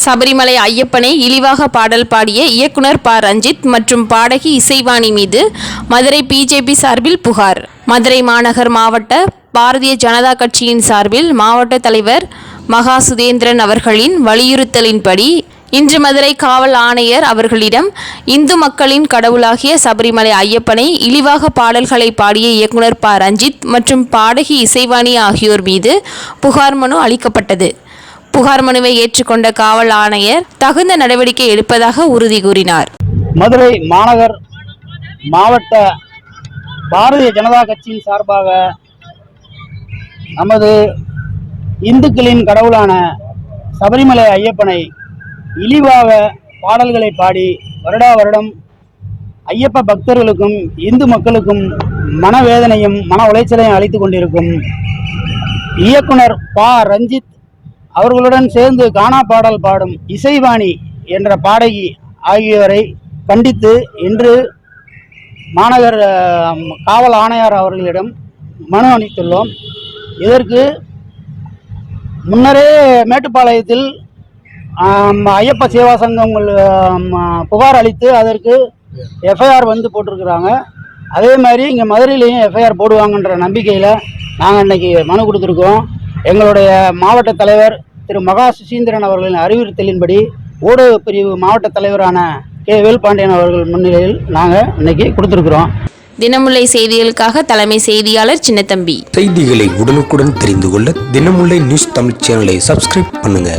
சபரிமலை ஐயப்பனை இழிவாக பாடல் பாடிய இயக்குனர் ப. ரஞ்சித் மற்றும் பாடகி இசைவாணி மீது மதுரை பிஜேபி சார்பில் புகார். மதுரை மாநகர் மாவட்ட பாரதிய ஜனதா கட்சியின் சார்பில் மாவட்ட தலைவர் மகா சுதேந்திரன் அவர்களின் வலியுறுத்தலின்படி இன்று மதுரை காவல் ஆணையர் அவர்களிடம் இந்து மக்களின் கடவுளாகிய சபரிமலை ஐயப்பனை இழிவாக பாடல்களை பாடிய இயக்குனர் ப. ரஞ்சித் மற்றும் பாடகி இசைவாணி ஆகியோர் மீது புகார் மனு அளிக்கப்பட்டது. புகார் மனுவை ஏற்றுக்கொண்ட காவல் ஆணையர் தகுந்த நடவடிக்கை எடுப்பதாக உறுதி கூறினார். மதுரை மாநகர் மாவட்ட பாரதிய ஜனதா கட்சியின் சார்பாக நமது இந்துக்களின் கடவுளான சபரிமலை ஐயப்பனை இழிவாக பாடல்களை பாடி வருடா வருடம் ஐயப்ப பக்தர்களுக்கும் இந்து மக்களுக்கும் மனவேதனையும் மன உளைச்சலையும் அளித்து கொண்டிருக்கும் இயக்குனர் ப. ரஞ்சித் அவர்களுடன் சேர்ந்து கானா பாடல் பாடும் இசைவாணி என்ற பாடகி ஆகியோரை கண்டித்து இன்று மாநகர் காவல் ஆணையர் அவர்களிடம் மனு அளித்துள்ளோம். இதற்கு முன்னரே மேட்டுப்பாளையத்தில் ஐயப்ப சேவா சங்கங்கள் புகார் அளித்து அதற்கு எஃப்ஐஆர் போட்டிருக்கிறாங்க. அதே மாதிரி இங்கே மதுரையிலையும் எஃப்ஐஆர் போடுவாங்கன்ற நம்பிக்கையில் நாங்கள் இன்றைக்கி மனு கொடுத்துருக்கோம். எங்களுடைய மாவட்ட தலைவர் திரு மகா சுசீந்திரன் அவர்களின் அறிவுறுத்தலின்படி ஊடக பிரிவு மாவட்ட தலைவரான கே. வேல்பாண்டியன் அவர்கள் முன்னிலையில் நாங்கள் இன்றைக்கி கொடுத்துருக்குறோம். தினமுல்லை செய்திகளுக்காக தலைமை செய்தியாளர் சின்னத்தம்பி. செய்திகளை உடனுக்குடன் தெரிந்து கொள்ள தினமுல்லை நியூஸ் தமிழ் சேனலை சப்ஸ்கிரைப் பண்ணுங்க.